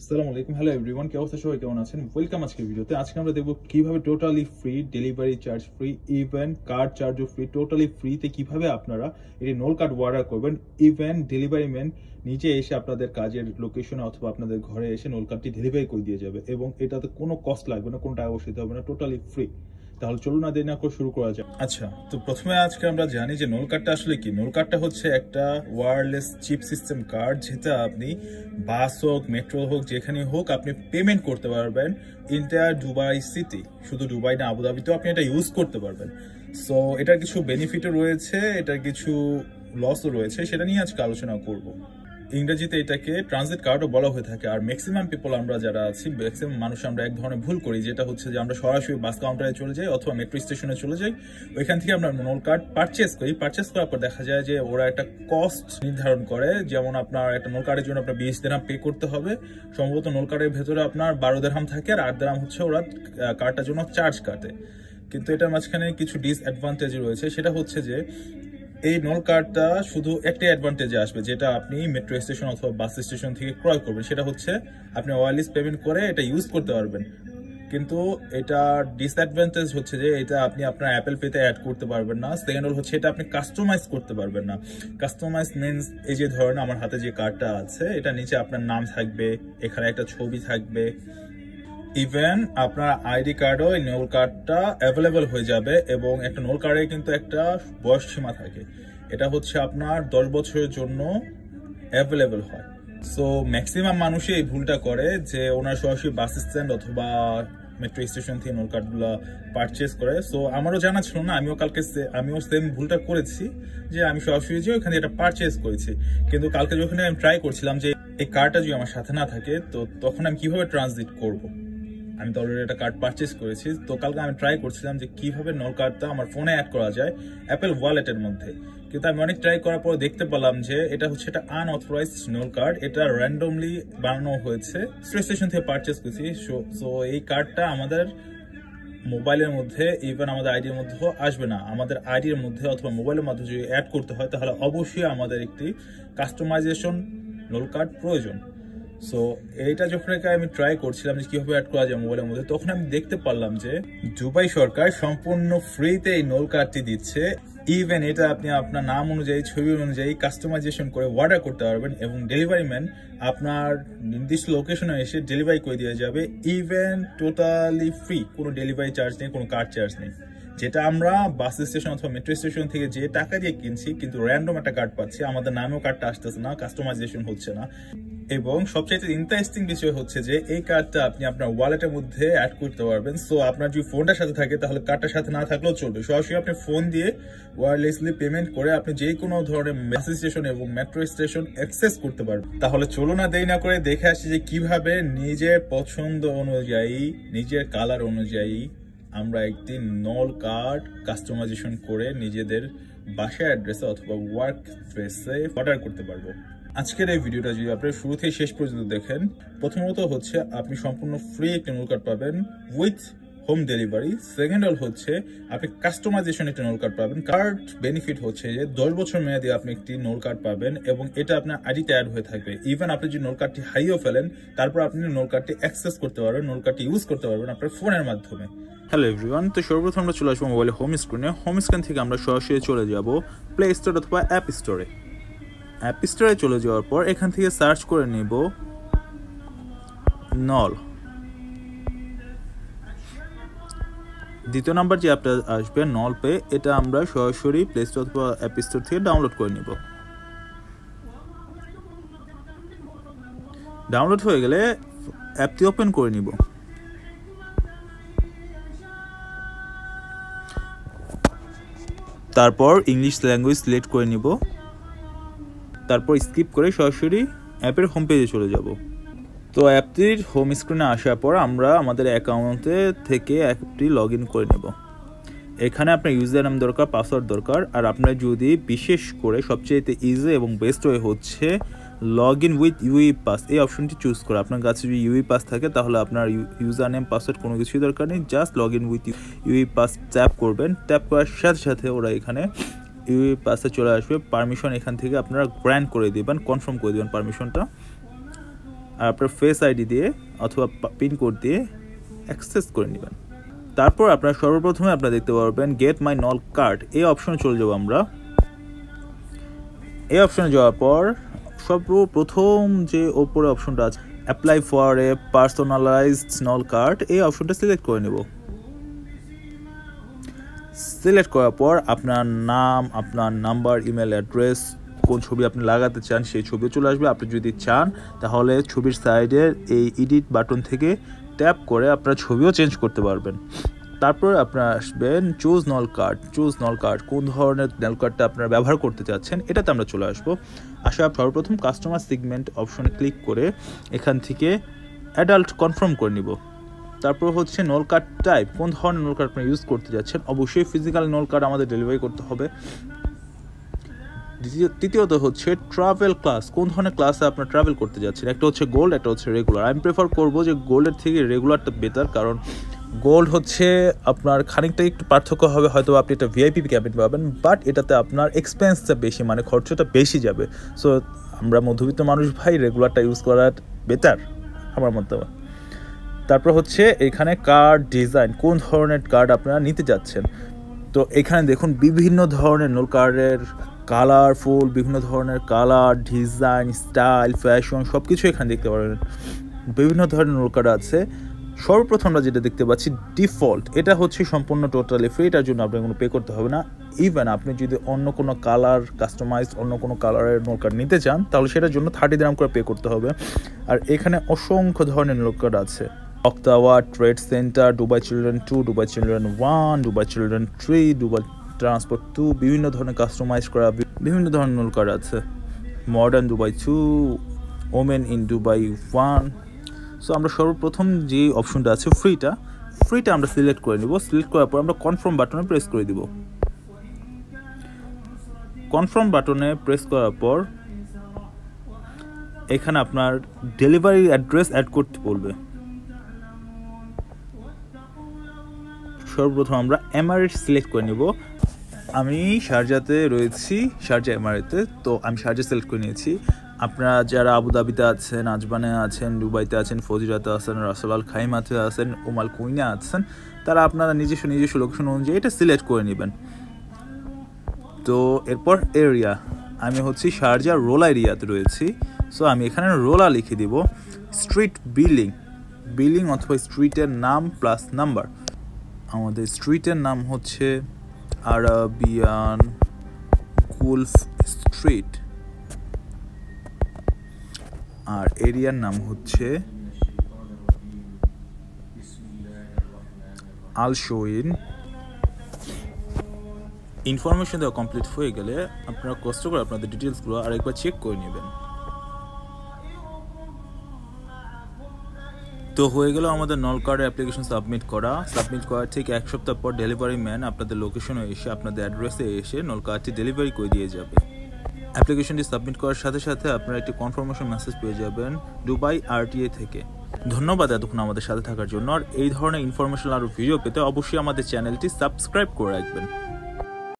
আসসালামু আলাইকুম, hello everyone, কি অবস্থা? সবাই কেমন আছেন? ওয়েলকাম আজকের ভিডিওতে। আজকে আমরা দেখব কিভাবে totally free, delivery charge free, even card চার্জও ফ্রি, টোটালি ফ্রিতে কিভাবে আপনারা এই নোল কার্ড অর্ডার করবেন। ইভেন ডেলিভারি ম্যান নিজে এসে আপনাদের কাজের লোকেশনে অথবা আপনাদের ঘরে এসে নোল কার্ডটি ডেলিভারি করে দিয়ে যাবে এবং এটাতে কোনো কস্ট লাগবে না, কোনো টাকা বসাতে হবে না, টোটালি ফ্রি। তাহলে চলুন না দেরি না করে শুরু করা যাক। আচ্ছা, তো প্রথমে আজকে আমরা জানি যে নোল কার্ডটা আসলে কি। নোল কার্ডটা হচ্ছে একটা ওয়্যারলেস চিপ সিস্টেম কার্ড, যেটা আপনি বাস হোক, মেট্রো হোক, যেখানে হোক আপনি পেমেন্ট করতে পারবেন। ইন্টার দুবাই সিটি, শুধু দুবাই না, আবুধাবিতেও আপনি এটা ইউজ করতে পারবেন। সো এটার কিছু বেনিফিটও রয়েছে, এটার কিছু লসও রয়েছে, সেটা নিয়ে আজকে আলোচনা করব। ইংরেজিতে এটাকে ট্রানজিট কার্ডও বলা হয়ে থাকে। আর ম্যাক্সিমাম পিপল আমরা যারা আছি, ম্যাক্সিমাম মানুষ আমরা এক ধরনের ভুল করি, যেটা হচ্ছে যে আমরা সরাসরি বাস কাউন্টারে চলে যাই অথবা মেট্রো স্টেশনে চলে যাই, ওইখান থেকে আমরা নোল কার্ড পারচেস করি। পারচেস করার পর দেখা যায় যে ওরা একটা কস্ট নির্ধারণ করে, যেমন আপনার একটা নোল কার্ডের জন্য আপনার 20 দিরহাম পে করতে হবে। সম্ভবত নোল কার্ডের ভেতরে আপনার 12 দিরহাম থাকে আর 8 দিরহাম হচ্ছে ওরা কার্ডটার জন্য চার্জ কাটে। কিন্তু এটার মাঝখানে কিছু ডিসঅ্যাডভান্টেজ রয়েছে। সেটা হচ্ছে যে এই নোল কার্ডটা শুধু একটা অ্যাডভান্টেজে আসবে, যেটা আপনি মেট্রো স্টেশন অথবা বাস স্টেশন থেকে ক্রয় করবেন। সেটা হচ্ছে আপনি ওয়্যারলেস পেমেন্ট করে এটা ইউজ করতে পারবেন। কিন্তু এটা ডিসঅ্যাডভান্টেজ হচ্ছে যে এটা আপনি আপনার অ্যাপেল পেতে অ্যাড করতে পারবেন না। সেকেন্ড হল হচ্ছে এটা আপনি কাস্টমাইজ করতে পারবেন না। কাস্টমাইজ মিনস এই যে ধরেন আমার হাতে যে কার্ডটা আছে, এটা নিচে আপনার নাম থাকবে, এখানে একটা ছবি থাকবে, ইভেন আপনার আইডি কার্ডও এই নোল কার্ডটা অ্যাভেলেবল হয়ে যাবে। এবং একটা নোল কার্ডে কিন্তু একটা বয়স সীমা থাকে, এটা হচ্ছে আপনার 10 বছরের জন্য অ্যাভেলেবল হয়। সো ম্যাক্সিমাম মানুষই এই ভুলটা করে যে ওনার সরাসরি বাস স্ট্যান্ড অথবা মেট্রো স্টেশন থেকে নোল কার্ডগুলো পারচেস করে। সো আমারও জানা ছিল না, আমিও সেম ভুলটা করেছি যে আমি সরাসরি যে ওখানে এটা পারচেস করেছি। কিন্তু কালকে যখন আমি ট্রাই করছিলাম যে এই কার্ডটা যদি আমার সাথে না থাকে, তো তখন আমি কিভাবে ট্রানজিট করব। আমি তো অলরেডি একটা কার্ড পারচেস করেছি, তো কালকে আমি ট্রাই করছিলাম যে কিভাবে নোল কার্ডটা আমার ফোনে অ্যাড করা যায় অ্যাপেল ওয়ালেটের মধ্যে। কিন্তু আমি অনেক ট্রাই করার পর দেখতে পেলাম যে এটা হচ্ছে একটা আনঅথরাইজড নোল কার্ড, এটা র্যান্ডমলি বানানো হয়েছে, স্টেশন থেকে পারচেস করেছি। সো এই কার্ডটা আমাদের মোবাইলের মধ্যে, ইভেন আমাদের আইডির মধ্যেও আসবে না। আমাদের আইডির মধ্যে অথবা মোবাইলের মধ্যে যদি অ্যাড করতে হয়, তাহলে অবশ্যই আমাদের একটি কাস্টমাইজেশন নোল কার্ড প্রয়োজন। সো এইটা যখন আমি ট্রাই করছিলাম যে কিভাবে অ্যাড করা যায় মোবাইলের মধ্যে, তখন আমি দেখতে পারলাম যে দুবাই সরকার সম্পূর্ণ ফ্রিতে এই নোল কার্ডটি দিচ্ছে। ইভেন এটা আপনি আপনার নাম অনুযায়ী, ছবি অনুযায়ী কাস্টমাইজেশন করে অর্ডার করতে পারবেন এবং ডেলিভারি ম্যান আপনার নির্দিষ্ট লোকেশনে এসে ডেলিভারি করে দিয়ে যাবে। ইভেন টোটালি ফ্রি, কোনো ডেলিভারি চার্জ নেই, কোনো কার্ড চার্জ নেই। যেটা আমরা বাস স্টেশন অথবা মেট্রো স্টেশন থেকে যে টাকা দিয়ে কিনছি, কিন্তু র্যান্ডম একটা কার্ড পাচ্ছি, আমাদের নামেও কার্ডটা আসতেছে না, কাস্টমাইজেশন হচ্ছে না। এবং সবচেয়ে ইন্টারেস্টিং বিষয় হচ্ছে যে এই কার্ডটা আপনি আপনার ওয়ালেটের মধ্যে অ্যাড করতে পারবেন। সো আপনার যদি ফোনটার সাথে থাকে তাহলে কার্ডটার সাথে না থাকলেও চলবে, সরাসরি আপনি ফোন দিয়ে ওয়্যারলেসলি পেমেন্ট করে আপনি যে কোনো ধরনের বাস স্টেশন এবং মেট্রো স্টেশন অ্যাক্সেস করতে পারবেন। তাহলে চলো না দেরি না করে দেখে আসি যে কিভাবে নিজের পছন্দ অনুযায়ী, নিজের কালার অনুযায়ী আমরা একটি নোল কার্ড কাস্টমাইজেশন করে নিজেদের বাসার অ্যাড্রেসে অথবা ওয়ার্ক প্লেসে অর্ডার করতে পারবো। আজকের এই ভিডিওটা যদি আপনি শুরু থেকে শেষ পর্যন্ত দেখেন, প্রথমত হচ্ছে আপনি সম্পূর্ণ ফ্রি একটি নোল কার্ড পাবেন উইথ হোম ডেলিভারি। সেকেন্ড হল হচ্ছে আপনি কাস্টমাইজেশন একটা নোল কার্ড পাবেন। কার্ড বেনিফিট হচ্ছে যে 10 বছর মেয়াদে আপনি একটি নোল কার্ড পাবেন এবং এটা আপনার আইডিতে অ্যাড হয়ে থাকবে। ইভেন আপনি যদি নোল কার্ডটি হারিয়েও ফেলেন, তারপর আপনি নোল কার্ডটি অ্যাক্সেস করতে পারবেন, নোল কার্ডটি ইউজ করতে পারবেন আপনার ফোনের মাধ্যমে। হ্যালো এভরিওয়ান, তো সর্বপ্রথম আমরা চলে আসবো মোবাইলে হোম স্ক্রিনে। হোম স্ক্রিন থেকে আমরা সরাসরি চলে যাব প্লে স্টোর অথবা অ্যাপ স্টোরে। অ্যাপ স্টোরে চলে যাওয়ার পর এখান থেকে সার্চ করে নেব নল। দ্বিতীয় নাম্বার যে অ্যাপটা আসবে নল পে, এটা আমরা সরাসরি প্লে স্টোর অথবা অ্যাপ স্টোর থেকে ডাউনলোড করে নেব। ডাউনলোড হয়ে গেলে অ্যাপটি ওপেন করে নিব। তারপর ইংলিশ ল্যাঙ্গুয়েজ সিলেক্ট করে নিব। তারপর স্কিপ করে সরাসরি অ্যাপের হোম পেজে চলে যাব। তো অ্যাপটির হোম স্ক্রিনে আসার পর আমরা আমাদের অ্যাকাউন্টে থেকে অ্যাপটি লগ ইন করে নেব। এখানে আপনার ইউজার নেম দরকার, পাসওয়ার্ড দরকার। আর আপনার যদি বিশেষ করে সবচেয়ে ইজি এবং বেস্ট ওয়ে হচ্ছে log in with UE pass, এই অপশনটি চুজ করে। আপনার কাছে যদি ইউই পাস থাকে তাহলে আপনার ইউজার নেম, পাসওয়ার্ড কোনো কিছুই দরকার নেই, just log in with UE pass tap করবেন। ট্যাপ করার সাথে সাথে ওরা এখানে ইউই পাসে চলে আসবে। পারমিশন এখান থেকে আপনারা গ্র্যান্ট করে দিবেন, কনফার্ম করে দিবেন পারমিশনটা। আর আপনার ফেস আইডি দিয়ে অথবা পিন কোড দিয়ে অ্যাক্সেস করে নেবেন। তারপর আপনার সর্বপ্রথমে আপনারা দেখতে পারবেন গেট মাই নল কার্ড, এই অপশনে চলে যাব আমরা। এই অপশনে যাওয়ার পর সর্বপ্রথম যে ওপরে অপশনটা আছে অ্যাপ্লাই ফর এ পার্সোনালাইজড নল কার্ড, এই অপশনটা সিলেক্ট করে নেব। সিলেক্ট করার পর আপনার নাম, আপনার নাম্বার, ইমেল অ্যাড্রেস, কোন ছবি আপনি লাগাতে চান সেই ছবিও চলে আসবে। আপনি যদি চান তাহলে ছবির সাইডের এই এডিট বাটন থেকে ট্যাপ করে আপনার ছবিও চেঞ্জ করতে পারবেন। তারপর আপনারা আসবেন চুজ নল কার্ড। চুজ নল কার্ড, কোন ধরনের নল কার্ডটা আপনারা ব্যবহার করতে চাচ্ছেন এটাতে আমরা চলে আসবো। সর্বপ্রথম কাস্টমার সেগমেন্ট অপশনে ক্লিক করে এখান থেকে অ্যাডাল্ট কনফার্ম করে নিব। তারপর হচ্ছে নল কার্ড টাইপ, কোন ধরনের নল কার্ড আপনি ইউজ করতে যাচ্ছেন। অবশ্যই ফিজিক্যাল নল কার্ড আমাদের ডেলিভারি করতে হবে। তৃতীয়ত হচ্ছে ট্রাভেল ক্লাস, কোন ধরনের ক্লাসে আপনার ট্রাভেল করতে যাচ্ছেন। একটা হচ্ছে গোল্ড, একটা হচ্ছে রেগুলার। আমি প্রেফার করবো যে গোল্ডের থেকে রেগুলারটা বেটার, কারণ গোল্ড হচ্ছে আপনার খানিকটা একটু পার্থক্য হবে, হয়তো আপনি একটা ভিআইপি ক্যাবিন পাবেন, বাট এটাতে আপনার এক্সপেন্সটা বেশি, মানে খরচটা বেশি যাবে। সো আমরা মধ্যবিত্ত মানুষ ভাই, রেগুলারটা ইউজ করা বেটার আমার মতে। তারপর হচ্ছে এখানে কার্ড ডিজাইন, কোন ধরনের কার্ড আপনারা নিতে যাচ্ছেন। তো এখানে দেখুন বিভিন্ন ধরনের নোল কার্ডের কালারফুল, বিভিন্ন ধরনের কালার, ডিজাইন, স্টাইল, ফ্যাশন সব কিছু এখানে দেখতে পারবেন। বিভিন্ন ধরনের নোল কার্ড আছে। সর্বপ্রথম আমরা যেটা দেখতে পাচ্ছি ডিফল্ট, এটা হচ্ছে সম্পূর্ণ টোটালি ফ্রি, এটার জন্য আপনাকে কোনো পে করতে হবে না। ইভেন আপনি যদি অন্য কোনো কালার কাস্টমাইজ, অন্য কোনো কালারের নোল কার্ড নিতে চান তাহলে সেটার জন্য 30 দিরহাম করে পে করতে হবে। আর এখানে অসংখ্য ধরনের নোল কার্ড আছে। অক্টাওয়া, trade centre, Dubai children 2, Dubai children 1, Dubai children 3, Dubai transport 2, বিভিন্ন ধরনের কাস্টমাইজ করা বিভিন্ন ধরনের নোল কার্ড আছে। Modern Dubai 2, women in Dubai 1। So আমরা সর্বপ্রথম যে অপশনটা আছে ফ্রিটা আমরা সিলেক্ট করে নিব। সিলেক্ট করার পর আমরা কনফার্ম বাটনে প্রেস করে দিব। কনফার্ম বাটনে প্রেস করার পর এখানে আপনার ডেলিভারি অ্যাড্রেস অ্যাড করতে বলবে। সর্বপ্রথম আমরা এমারেট সিলেক্ট করে নিব। আমি শারজাতে রয়েছি, শারজা এমারেতে, তো আমি শারজা সিলেক্ট করে নিয়েছি। আপনারা যারা আবুধাবিতে আছেন, আজমানে আছেন, দুবাইতে আছেন, ফজিরাতে আছেন, রাসেল আল খাইমাতে আছেন, উমাল কুইনে আছেন, তারা আপনারা নিজস্ব লোকেশন অনুযায়ী এটা সিলেক্ট করে নেবেন। তো এরপর এরিয়া, আমি হচ্ছে শারজা রোলা এরিয়াতে রয়েছি, সো আমি এখানে রোলা লিখে দিব। স্ট্রিট বিলিং অথবা স্ট্রিটের নাম প্লাস নাম্বার। আমাদের স্ট্রিটের নাম হচ্ছে আরাবিয়ান গুলফ স্ট্রিট, আর এরিয়ার নাম হচ্ছে আল শোইন। ইনফরমেশন দেওয়া কমপ্লিট হয়ে গেলে আপনারা কষ্ট করে আপনাদের ডিটেলসগুলো আরেকবার চেক করে নেবেন। তো হয়ে গেল আমাদের নল কার্ডের অ্যাপ্লিকেশন সাবমিট করার ঠিক 1 সপ্তাহ পর ডেলিভারি ম্যান আপনাদের লোকেশনে এসে আপনাদের অ্যাড্রেসে এসে নল কার্ডটি ডেলিভারি করে দিয়ে যাবে। অ্যাপ্লিকেশনটি সাবমিট করার সাথে সাথে আপনারা একটি কনফার্মেশন মেসেজ পেয়ে যাবেন দুবাই আরটিএ থেকে। ধন্যবাদ এতক্ষণ আমাদের সাথে থাকার জন্য। আর এই ধরনের ইনফরমেশন আর ভিডিও পেতে অবশ্যই আমাদের চ্যানেলটি সাবস্ক্রাইব করে রাখবেন।